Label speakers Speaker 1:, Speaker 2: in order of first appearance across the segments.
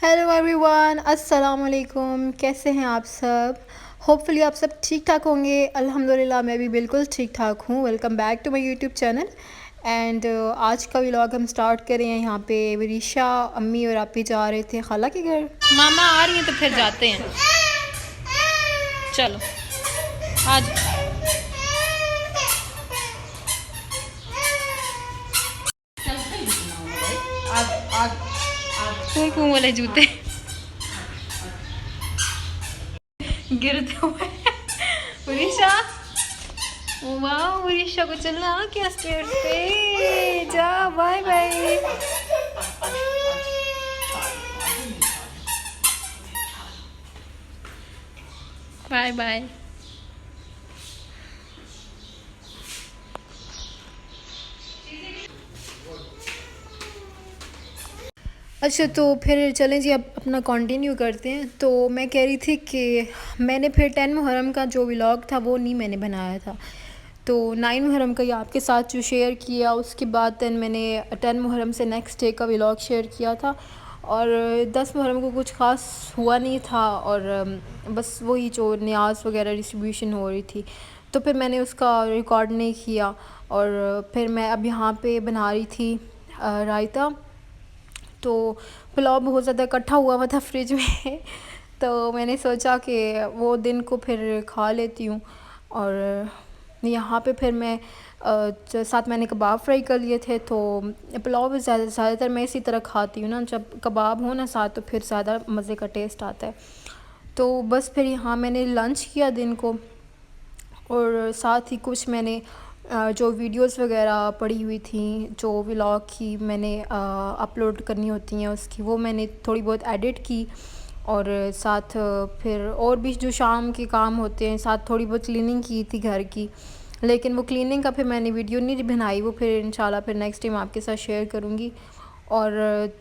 Speaker 1: Hello everyone, अस्सलाम वालेकुम। कैसे हैं आप सब? होपफुली आप सब ठीक ठाक होंगे। अल्हम्दुलिल्लाह मैं भी बिल्कुल ठीक ठाक हूँ। Welcome back to my YouTube channel. And आज का व्लॉग हम स्टार्ट कर रहे हैं। यहाँ पे विरिशा, अम्मी और आपी जा रहे थे खाला के घर।
Speaker 2: मामा आ रही हैं तो फिर जाते हैं। चलो आज फिर क्यों बोले जूते गिरते हुए। उड़ीसा, वाह उड़ीसा को चलना आ क्या स्टेज पे। जा बाय बाय। Bye bye.
Speaker 1: अच्छा, तो फिर चलें जी, अब अपना कंटिन्यू करते हैं। तो मैं कह रही थी कि मैंने फिर 10 मुहर्रम का जो व्लॉग था वो नहीं मैंने बनाया था। तो 9 मुहर्रम का ये आपके साथ जो शेयर किया, उसके बाद दैन मैंने 10 मुहर्रम से नेक्स्ट डे का व्लॉग शेयर किया था। और 10 मुहर्रम को कुछ ख़ास हुआ नहीं था, और बस वही जो न्याज़ वगैरह डिस्ट्रीब्यूशन हो रही थी, तो फिर मैंने उसका रिकॉर्ड नहीं किया। और फिर मैं अब यहाँ पे बना रही थी रायता। तो पुलाव बहुत ज़्यादा इकट्ठा हुआ था फ्रिज में तो मैंने सोचा कि वो दिन को फिर खा लेती हूँ। और यहाँ पे फिर मैं साथ मैंने कबाब फ्राई कर लिए थे। तो पुलाव ज़्यादातर मैं इसी तरह खाती हूँ ना, जब कबाब हो ना साथ, तो फिर ज़्यादा मज़े का टेस्ट आता है। तो बस फिर यहाँ मैंने लंच किया दिन को, और साथ ही कुछ मैंने जो वीडियोस वगैरह पड़ी हुई थी, जो व्लॉग की मैंने अपलोड करनी होती हैं उसकी, वो मैंने थोड़ी बहुत एडिट की। और साथ फिर और भी जो शाम के काम होते हैं, साथ थोड़ी बहुत क्लीनिंग की थी घर की। लेकिन वो क्लीनिंग का फिर मैंने वीडियो नहीं बनाई, वो फिर इंशाल्लाह फिर नेक्स्ट टाइम आपके साथ शेयर करूँगी। और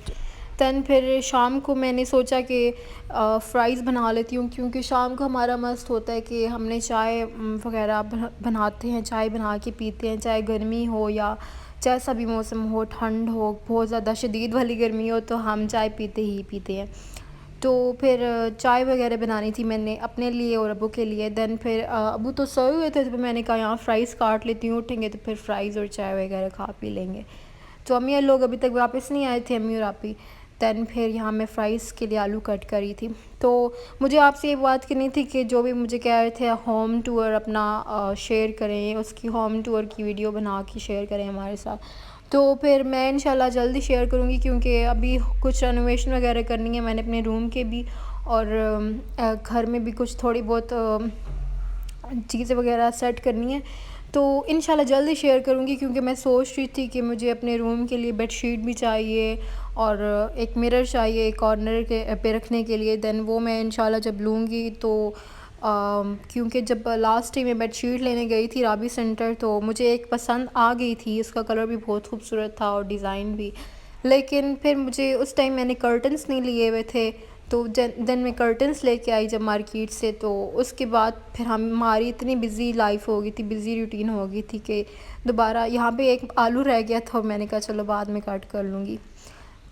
Speaker 1: दैन फिर शाम को मैंने सोचा कि फ़्राइज़ बना लेती हूँ, क्योंकि शाम को हमारा मस्त होता है कि हमने चाय वगैरह बनाते हैं, चाय बना के पीते हैं, चाहे गर्मी हो या जैसा भी मौसम हो, ठंड हो, बहुत ज़्यादा शदीद वाली गर्मी हो, तो हम चाय पीते ही पीते हैं। तो फिर चाय वगैरह बनानी थी मैंने अपने लिए और अबू के लिए। दैन फिर अबू तो सोए हुए थे, तो फिर मैंने कहा यहाँ फ़्राइज़ काट लेती हूँ, उठेंगे तो फिर फ़्राइज़ और चाय वगैरह खा पी लेंगे। तो अम्मी और लोग अभी तक वापस नहीं आए थे, अम्मी और आपी। दैन फिर यहाँ मैं फ़्राइज़ के लिए आलू कट करी थी। तो मुझे आपसे ये बात करनी थी कि जो भी मुझे कह रहे थे होम टूर अपना शेयर करें, उसकी होम टूर की वीडियो बना के शेयर करें हमारे साथ। तो फिर मैं इंशाल्लाह जल्दी शेयर करूँगी, क्योंकि अभी कुछ रेनोवेशन वगैरह करनी है मैंने अपने रूम के भी, और घर में भी कुछ थोड़ी बहुत चीज़ें वगैरह सेट करनी है। तो इंशाल्लाह जल्दी शेयर करूँगी, क्योंकि मैं सोच रही थी कि मुझे अपने रूम के लिए बेडशीट भी चाहिए, और एक मिरर चाहिए एक कॉर्नर के पे रखने के लिए। दैन वो मैं इंशाल्लाह जब लूँगी तो क्योंकि जब लास्ट टाइम मैं बेडशीट लेने गई थी राबी सेंटर, तो मुझे एक पसंद आ गई थी, उसका कलर भी बहुत खूबसूरत था और डिज़ाइन भी। लेकिन फिर मुझे उस टाइम मैंने कर्टन्स नहीं लिए हुए थे, तो देन मैं कर्टन्स लेके आई जब मार्केट से। तो उसके बाद फिर हमारी इतनी बिज़ी लाइफ हो गई थी, बिज़ी रूटीन हो गई थी कि दोबारा यहाँ पे एक आलू रह गया था, मैंने कहा चलो बाद में कट कर लूँगी।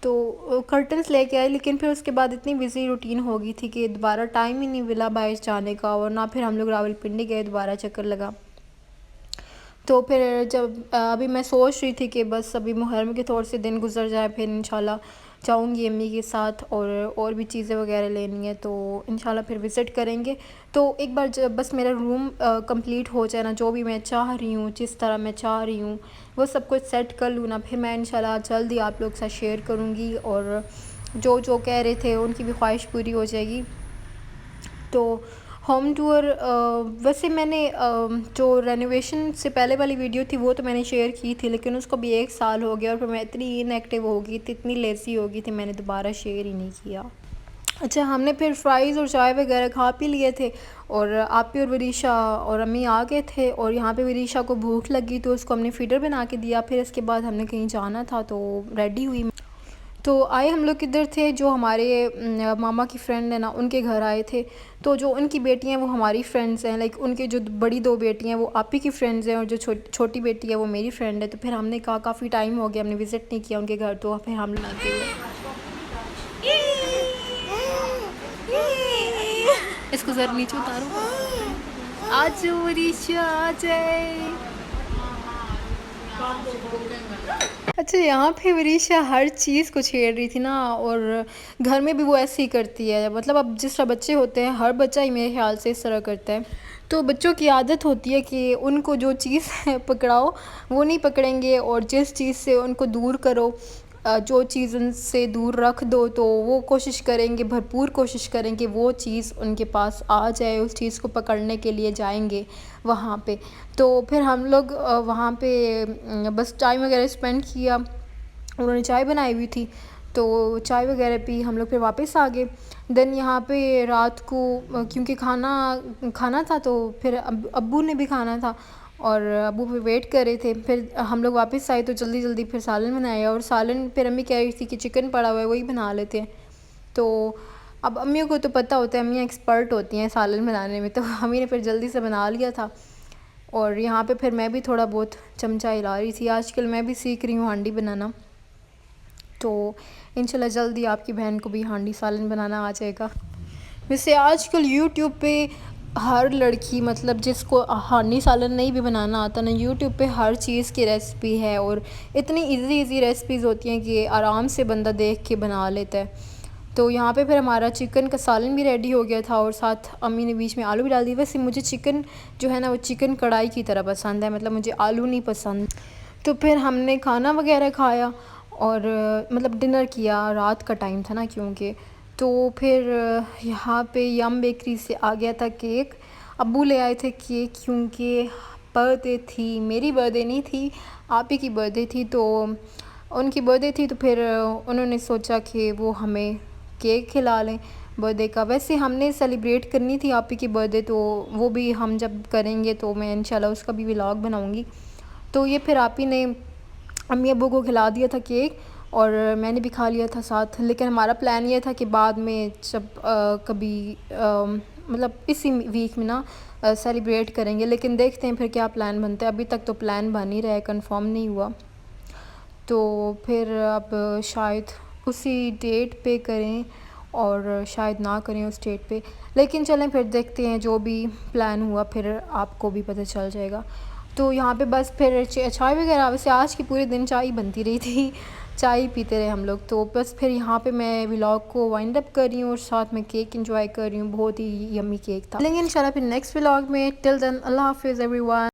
Speaker 1: तो कर्टन्स लेके आए, लेकिन फिर उसके बाद इतनी बिज़ी रूटीन हो गई थी कि दोबारा टाइम ही नहीं मिला बाहर जाने का, और ना फिर हम लोग रावलपिंडी गए दोबारा चक्कर लगा। तो फिर जब अभी मैं सोच रही थी कि बस अभी मुहर्रम के थोड़े से दिन गुजर जाए, फिर इंशाल्लाह जाऊँगी अम्मी के साथ, और भी चीज़ें वगैरह लेनी है, तो इंशाल्लाह फिर विज़िट करेंगे। तो एक बार जब बस मेरा रूम कंप्लीट हो जाए ना, जो भी मैं चाह रही हूँ, जिस तरह मैं चाह रही हूँ, वो सब कुछ सेट कर लूँ ना, फिर मैं इंशाल्लाह जल्द ही आप लोग के साथ शेयर करूँगी, और जो जो कह रहे थे उनकी भी ख्वाहिश पूरी हो जाएगी। तो होम टूर वैसे मैंने जो रेनोवेशन से पहले वाली वीडियो थी वो तो मैंने शेयर की थी, लेकिन उसको भी 1 साल हो गया, और फिर मैं इतनी इनएक्टिव हो गई थी, इतनी लेज़ी हो गई थी, मैंने दोबारा शेयर ही नहीं किया। अच्छा, हमने फिर फ़्राइज़ और चाय वगैरह खा पी लिए थे, और आपी और विदिशा और अम्मी आ गए थे, और यहाँ पे विदिशा को भूख लगी तो उसको हमने फ़ीडर बना के दिया। फिर इसके बाद हमने कहीं जाना था तो रेडी हुई। तो आए हम लोग किधर थे, जो हमारे मामा की फ्रेंड है ना, उनके घर आए थे। तो जो उनकी बेटियां हैं वो हमारी फ्रेंड्स हैं, लाइक उनके जो बड़ी 2 बेटियां हैं वो आपी की फ्रेंड्स हैं, और जो छोटी बेटी है वो मेरी फ्रेंड है। तो फिर हमने कहा काफ़ी टाइम हो गया हमने विज़िट नहीं किया उनके घर, तो फिर हम लोग
Speaker 2: इसको ज़रा नीचे उतारो। आज वरीशा आ जाए।
Speaker 1: अच्छा, यहाँ पे वरीशा हर चीज़ को छेड़ रही थी ना, और घर में भी वो ऐसे ही करती है। मतलब अब जिस तरह बच्चे होते हैं, हर बच्चा ही मेरे ख्याल से इस तरह करता है। तो बच्चों की आदत होती है कि उनको जो चीज़ पकड़ाओ वो नहीं पकड़ेंगे, और जिस चीज़ से उनको दूर करो, जो चीज़ उनसे दूर रख दो, तो वो कोशिश करेंगे, भरपूर कोशिश करेंगे वो चीज़ उनके पास आ जाए, उस चीज़ को पकड़ने के लिए जाएंगे वहाँ पे। तो फिर हम लोग वहाँ पे बस टाइम वगैरह स्पेंड किया। उन्होंने चाय बनाई हुई थी, तो चाय वगैरह पी, हम लोग फिर वापस आ गए। देन यहाँ पे रात को क्योंकि खाना था, तो फिर अब्बू ने भी खाना था और अब्बू पे वेट कर रहे थे। फिर हम लोग वापस आए तो जल्दी जल्दी फिर सालन बनाया, और सालन फिर अम्मी कह रही थी कि चिकन पड़ा हुआ है वही बना लेते हैं। तो अब अम्मियों को तो पता होता है, अम्मियाँ एक्सपर्ट होती हैं सालन बनाने में, तो अम्मी ने फिर जल्दी से बना लिया था। और यहाँ पे फिर मैं भी थोड़ा बहुत चमचा हिला रही थी। आजकल मैं भी सीख रही हूँ हांडी बनाना, तो इंशाल्लाह जल्दी आपकी बहन को भी हांडी सालन बनाना आ जाएगा। वैसे आजकल यूट्यूब पे हर लड़की, मतलब जिसको हांडी सालन नहीं भी बनाना आता ना, यूट्यूब पे हर चीज़ की रेसिपी है, और इतनी इजी रेसिपीज़ होती हैं कि आराम से बंदा देख के बना लेता है। तो यहाँ पे फिर हमारा चिकन का सालन भी रेडी हो गया था, और साथ अम्मी ने बीच में आलू भी डाल दिए। वैसे मुझे चिकन जो है ना, वो चिकन कढ़ाई की तरह पसंद है, मतलब मुझे आलू नहीं पसंद। तो फिर हमने खाना वगैरह खाया, और मतलब डिनर किया, रात का टाइम था ना क्योंकि। तो फिर यहाँ पे यम बेकरी से आ गया था केक। अब्बू ले आए थे केक, क्योंकि बर्थडे थी, मेरी बर्थडे नहीं थी, आप ही की बर्थडे थी। तो उनकी बर्थडे थी, तो फिर उन्होंने सोचा कि वो हमें केक खिला लें बर्थडे का। वैसे हमने सेलिब्रेट करनी थी आप ही की बर्थडे, तो वो भी हम जब करेंगे तो मैं इंशाल्लाह उसका भी व्लॉग बनाऊंगी। तो ये फिर आप ही ने अम्मी अब्बू को खिला दिया था केक, और मैंने भी खा लिया था साथ। लेकिन हमारा प्लान ये था कि बाद में जब कभी मतलब इसी वीक में ना सेलिब्रेट करेंगे, लेकिन देखते हैं फिर क्या प्लान बनता है। अभी तक तो प्लान बन ही रहा है, कंफर्म नहीं हुआ। तो फिर अब शायद उसी डेट पे करें, और शायद ना करें उस डेट पे, लेकिन चलें फिर देखते हैं, जो भी प्लान हुआ फिर आपको भी पता चल जाएगा। तो यहाँ पे बस फिर चाय वगैरह, वैसे आज की पूरे दिन चाय बनती रही थी, चाय पीते रहे हम लोग। तो बस फिर यहाँ पे मैं व्लॉग को वाइंड अप कर रही हूँ, और साथ में केक एंजॉय कर रही हूँ। बहुत ही यम्मी केक था। लेकिन इंशाल्लाह फिर नेक्स्ट व्लॉग में। टिल देन अल्लाह हाफिज़ एवरीवन।